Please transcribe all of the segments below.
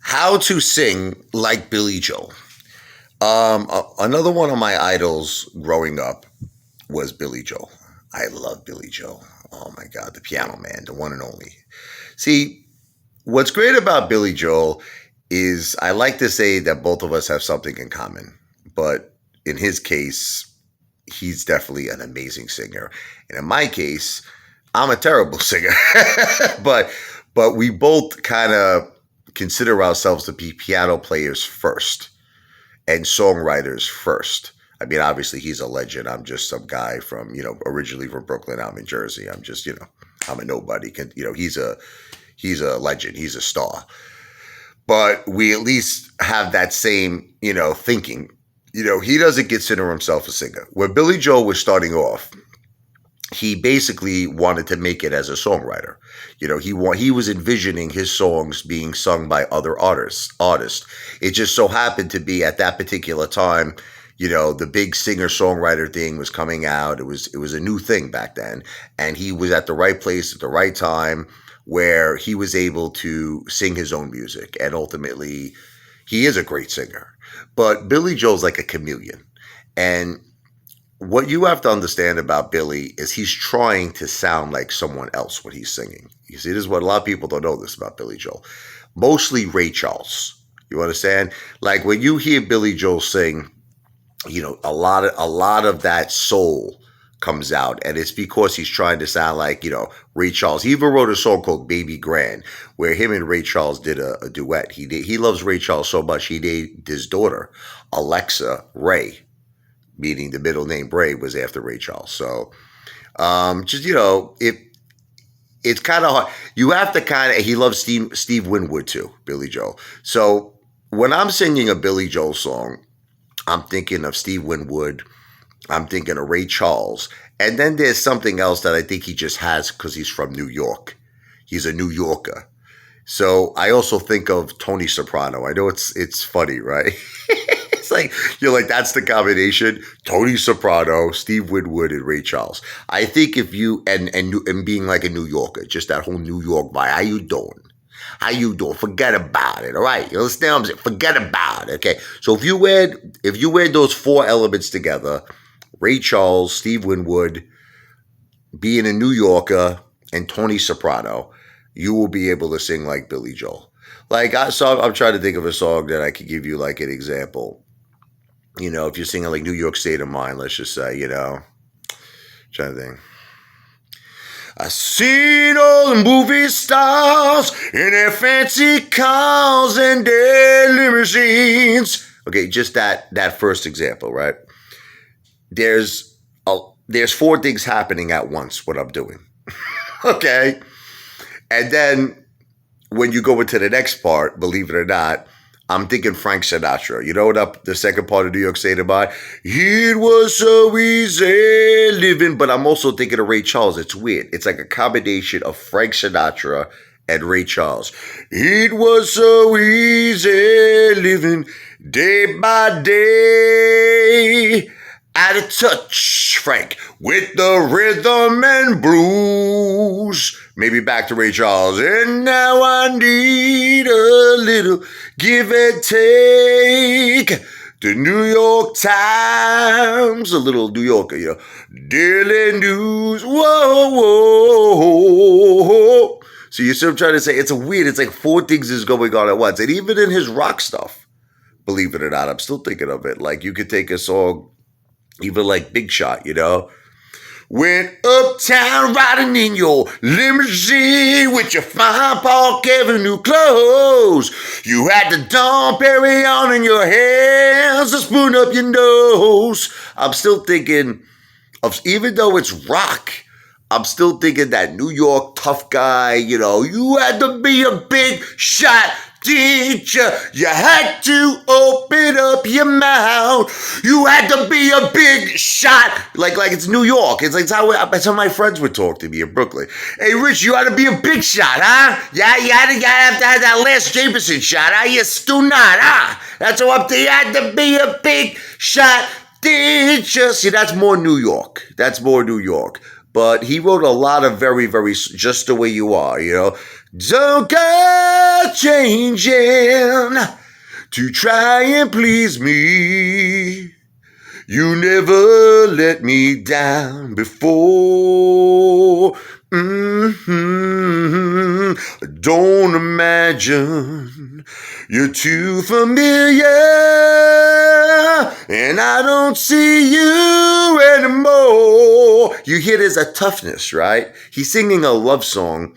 How to sing like Billy Joel. Another one of my idols growing up was Billy Joel. I love Billy Joel. Oh my God, the piano man, the one and only. See, what's great about Billy Joel is I like to say that both of us have something in common, but in his case, he's definitely an amazing singer, and in my case, I'm a terrible singer. but but we both kind of consider ourselves to be piano players first and songwriters first. I mean, obviously he's a legend. I'm just some guy from, originally from Brooklyn. I'm in Jersey. I'm just, I'm a nobody. He's a legend. He's a star. But we at least have that same, thinking. He doesn't consider himself a singer. When Billy Joel was starting off, he basically wanted to make it as a songwriter. He was envisioning his songs being sung by other artists. It just so happened to be at that particular time, the big singer-songwriter thing was coming out. It was a new thing back then, and he was at the right place at the right time where he was able to sing his own music, and ultimately, he is a great singer. But Billy Joel's like a chameleon, and what you have to understand about Billy is he's trying to sound like someone else when he's singing. You see, this is what a lot of people don't know this about Billy Joel. Mostly Ray Charles. You understand? Like when you hear Billy Joel sing, a lot of that soul comes out, and it's because he's trying to sound like, Ray Charles. He even wrote a song called Baby Grand, where him and Ray Charles did a duet. He loves Ray Charles so much, he named his daughter, Alexa Ray, meaning the middle name Bray was after Ray Charles. So, it's kind of hard. You have to he loves Steve Winwood too, Billy Joel. So when I'm singing a Billy Joel song, I'm thinking of Steve Winwood. I'm thinking of Ray Charles. And then there's something else that I think he just has because he's from New York. He's a New Yorker. So I also think of Tony Soprano. I know it's funny, right? It's like, you're like, that's the combination. Tony Soprano, Steve Winwood, and Ray Charles. I think if you, and being like a New Yorker, just that whole New York vibe. How you doing? How you doing? Forget about it, all right? You understand what I'm saying? Forget about it, okay? So if you add those four elements together, Ray Charles, Steve Winwood, being a New Yorker, and Tony Soprano, you will be able to sing like Billy Joel. Like, I'm trying to think of a song that I could give you like an example. If you're singing like New York State of Mind, let's just say, trying to think. I seen all the movie stars in their fancy cars and their limousines. Okay, just that first example, right? There's four things happening at once, what I'm doing. Okay? And then when you go into the next part, believe it or not, I'm thinking Frank Sinatra. You know what the second part of New York State about? It was so easy living. But I'm also thinking of Ray Charles. It's weird. It's like a combination of Frank Sinatra and Ray Charles. It was so easy living day by day. Out of touch, Frank, with the rhythm and blues. Maybe back to Ray Charles. And now I need a little give and take. The New York Times, a little New Yorker, Daily News, whoa, whoa, whoa. So you see what I'm trying to say? It's like four things is going on at once. And even in his rock stuff, believe it or not, I'm still thinking of it. Like you could take a song, even like Big Shot, Went uptown riding in your limousine with your fine Park Avenue clothes. You had the Dom Perignon in your hands to spoon up your nose. I'm still thinking of, even though it's rock, I'm still thinking that New York tough guy, you had to be a big shot. Teacher, you had to open up your mouth. You had to be a big shot. Like it's New York. That's how my friends would talk to me in Brooklyn. Hey, Rich, you had to be a big shot, huh? Yeah, you had to have that last Jameson shot, huh? You still not, huh? That's how up there. You had to be a big shot. Teacher. See, that's more New York. But he wrote a lot of very, very, just the way you are, Don't go changing to try and please me. You never let me down before. Don't imagine you're too familiar, and I don't see you anymore. You hear there's a toughness, right? He's singing a love song,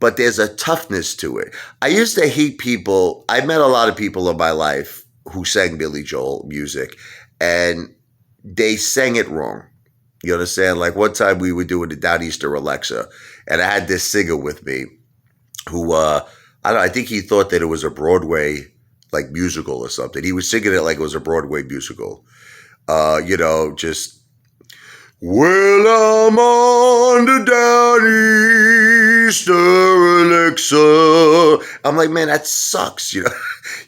but there's a toughness to it. I used to hate people. I met a lot of people in my life who sang Billy Joel music, and they sang it wrong. You understand? Like one time we were doing the Downeaster Alexa, and I had this singer with me who I think he thought that it was a Broadway like musical or something. He was singing it like it was a Broadway musical. Just well, I'm on the Downeaster Alexa. I'm like, man, that sucks.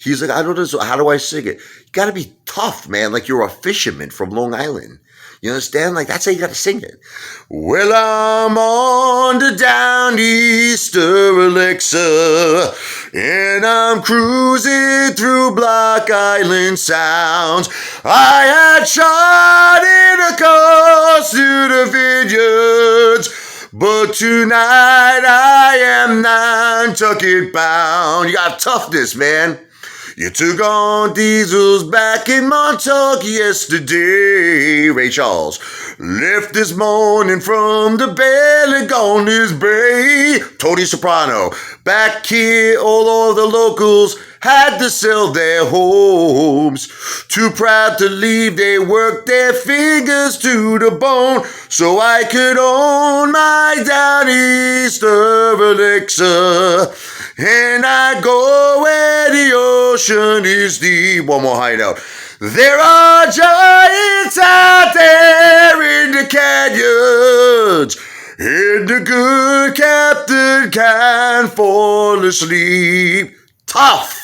He's like, I don't know. How do I sing it? You got to be tough, man. Like you're a fisherman from Long Island. You understand? Like that's how you got to sing it. Well, I'm on the Downeaster Alexa, and I'm cruising through Block Island Sounds. I had shot in across to the vineyards, but tonight I am Nantucket bound. You got toughness, man. You took on diesels back in Montauk yesterday. Ray Charles left this morning from the belly gone this bay. Tony Soprano back here, all of the locals had to sell their homes. Too proud to leave, they worked their fingers to the bone so I could own my Downeaster Alexa. And I go where the ocean is deep. One more high note. There are giants out there in the canyons, and the good captain can't fall asleep. Tough.